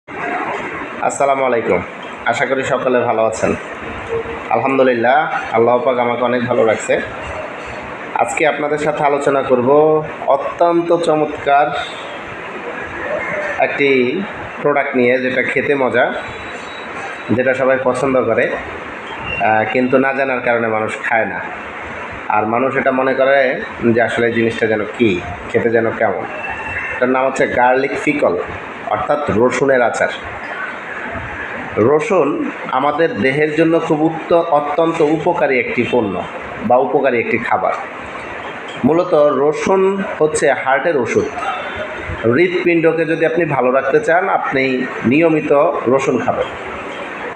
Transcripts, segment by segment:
আসসালামু আলাইকুম। আশা করি সকলে ভালো আছেন। আলহামদুলিল্লাহ, আল্লাহ পাক আমাকে অনেক ভালো রাখছে। আজকে আপনাদের সাথে আলোচনা করব অত্যন্ত চমৎকার একটি প্রোডাক্ট নিয়ে, যেটা খেতে মজা, যেটা সবাই পছন্দ করে, কিন্তু না জানার কারণে মানুষ খায় না। আর মানুষ এটা মনে করে যে আসলে এই জিনিসটা যেন কী, খেতে যেন কেমন। এটার নাম হচ্ছে গার্লিক পিকল, অর্থাৎ রসুনের আচার। রসুন আমাদের দেহের জন্য খুব অত্যন্ত উপকারী একটি পণ্য বা উপকারী একটি খাবার। মূলত রসুন হচ্ছে হার্টের ওষুধ। হৃৎপিণ্ডকে যদি আপনি ভালো রাখতে চান, আপনি নিয়মিত রসুন খাবেন।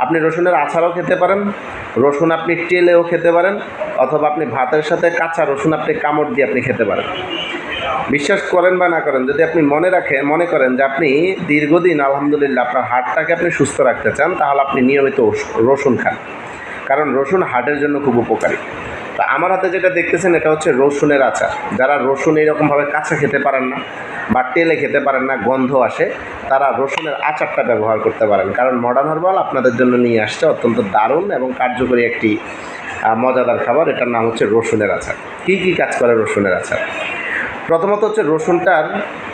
আপনি রসুনের আচারও খেতে পারেন, রসুন আপনি টেলেও খেতে পারেন, অথবা আপনি ভাতের সাথে কাঁচা রসুন আপনি কামড় দিয়ে আপনি খেতে পারেন। বিশ্বাস করেন বা না করেন, যদি আপনি মনে করেন যে আপনি দীর্ঘদিন আলহামদুলিল্লাহ আপনার হার্টটাকে আপনি সুস্থ রাখতে চান, তাহলে আপনি নিয়মিত রসুন খান, কারণ রসুন হার্টের জন্য খুব উপকারী। তা আমার হাতে যেটা দেখতেছেন, এটা হচ্ছে রসুনের আচার। যারা রসুন এইরকমভাবে কাঁচা খেতে পারেন না বা টেলে খেতে পারেন না, গন্ধ আসে, তারা রসুনের আচারটা ব্যবহার করতে পারেন। কারণ মডার্ন হার্বাল আপনাদের জন্য নিয়ে আসছে অত্যন্ত দারুণ এবং কার্যকরী একটি মজাদার খাবার। এটার নাম হচ্ছে রসুনের আচার। কী কী কাজ করে রসুনের আচার? প্রথমত হচ্ছে রসুনটার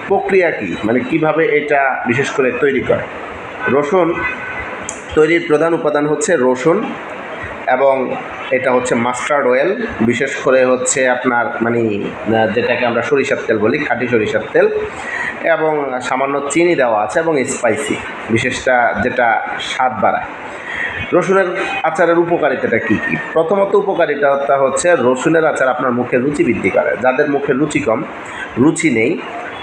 প্রক্রিয়া কী, মানে কিভাবে এটা বিশেষ করে তৈরি করে। রসুন তৈরির প্রধান উপাদান হচ্ছে রসুন, এবং এটা হচ্ছে মাস্টার্ড অয়েল, বিশেষ করে হচ্ছে আপনার যেটাকে আমরা সরিষার তেল বলি, খাঁটি সরিষার তেল, এবং সামান্য চিনি দেওয়া আছে, এবং স্পাইসি বিশেষটা যেটা স্বাদ বাড়ায়। রসুনের আচারের উপকারিতাটা কী কী? প্রথমত উপকারিতাটা হচ্ছে রসুনের আচার আপনার মুখে রুচি বৃদ্ধি করে। যাদের মুখে রুচি কম, রুচি নেই,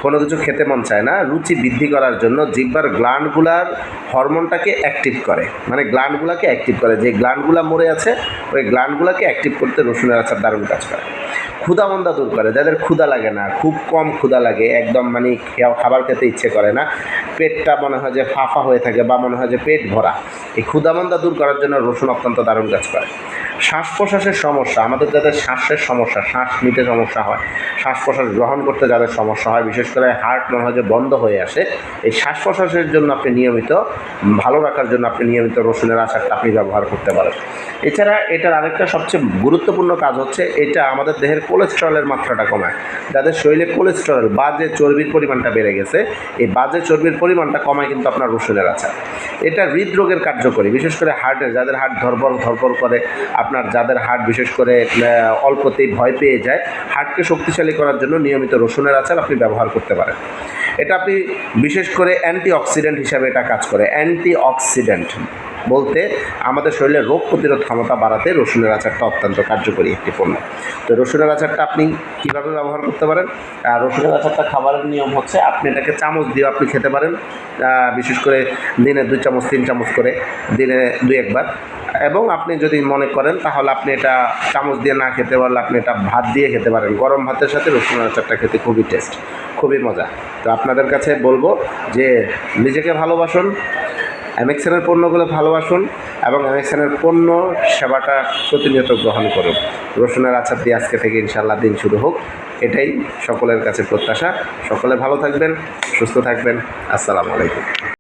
কোনো কিছু খেতে মন চায় না, রুচি বৃদ্ধি করার জন্য জিহ্বার গ্ল্যান্ডগুলার হরমোনটাকে অ্যাক্টিভ করে, মানে গ্ল্যান্ডগুলোকে অ্যাক্টিভ করে। যে গ্ল্যান্ডগুলো মরে আছে, ওই গ্ল্যান্ডগুলোকে অ্যাক্টিভ করতে রসুনের আচার দারুণ কাজ করে। ক্ষুধামন্দা দূর করে। যাদের ক্ষুধা লাগে না, খুব কম ক্ষুধা লাগে, একদম খাবার খেতে ইচ্ছে করে না, পেটটা মনে হয় যে ফাঁফা হয়ে থাকে বা মনে হয় যে পেট ভরা, এই ক্ষুধামন্দা দূর করার জন্য রসুন অত্যন্ত দারুণ কাজ করে। শ্বাস প্রশ্বাসের সমস্যা, আমাদের যাদের শ্বাসের সমস্যা, শ্বাস নিতে সমস্যা হয়, শ্বাস প্রশ্বাস গ্রহণ করতে যাদের সমস্যা হয়, বিশেষ করে হার্ট মনে হয় যে বন্ধ হয়ে আসে, এই শ্বাস প্রশ্বাসের জন্য আপনি নিয়মিত ভালো রাখার জন্য আপনি নিয়মিত রসুনের আচারটা আপনি ব্যবহার করতে পারেন। এছাড়া এটার আরেকটা সবচেয়ে গুরুত্বপূর্ণ কাজ হচ্ছে, এটা আমাদের দেহের কোলেস্টেরলের মাত্রাটা কমায়। যাদের শরীরে কোলেস্টেরল, বাজে চর্বির পরিমাণটা বেড়ে গেছে, এই বাজে চর্বির পরিমাণটা কমায় কিন্তু আপনার রসুনের আচার। এটা হৃদরোগের কার্যকরী, বিশেষ করে হার্টের, যাদের হার্ট ধরপড় করে, আপনার যাদের হার্ট বিশেষ করে অল্পতেই ভয় পেয়ে যায়, হার্টকে শক্তিশালী করার জন্য নিয়মিত রসুনের আচার আপনি ব্যবহার করতে পারেন। এটা আপনি বিশেষ করে অ্যান্টিঅক্সিডেন্ট হিসাবে এটা কাজ করে। অ্যান্টিঅক্সিডেন্ট বলতে আমাদের শরীরের রোগ প্রতিরোধ ক্ষমতা বাড়াতে রসুনের আচারটা অত্যন্ত কার্যকরী একটি পণ্য। তো রসুনের আচারটা আপনি কীভাবে ব্যবহার করতে পারেন? রসুনের আচারটা খাবারের নিয়ম হচ্ছে, আপনি এটাকে চামচ দিয়ে আপনি খেতে পারেন, বিশেষ করে দিনে 2 চামচ 3 চামচ করে, দিনে 2-1 বার। এবং আপনি যদি মনে করেন, তাহলে আপনি এটা চামচ দিয়ে না খেতে পারলে আপনি এটা ভাত দিয়ে খেতে পারেন। গরম ভাতের সাথে রসুনের আচারটা খেতে খুবই টেস্ট, খুবই মজা। তো আপনাদের কাছে বলবো যে নিজেকে ভালোবাসুন, অ্যামেক্সানের পণ্যগুলো ভালোবাসুন, এবং অ্যামেক্সানের পণ্য সেবাটা প্রতিনিয়ত গ্রহণ করুন। রসুনের আচার দিয়ে আজকে থেকে ইনশাআল্লাহ দিন শুরু হোক, এটাই সকলের কাছে প্রত্যাশা। সকলে ভালো থাকবেন, সুস্থ থাকবেন। আসসালামু আলাইকুম।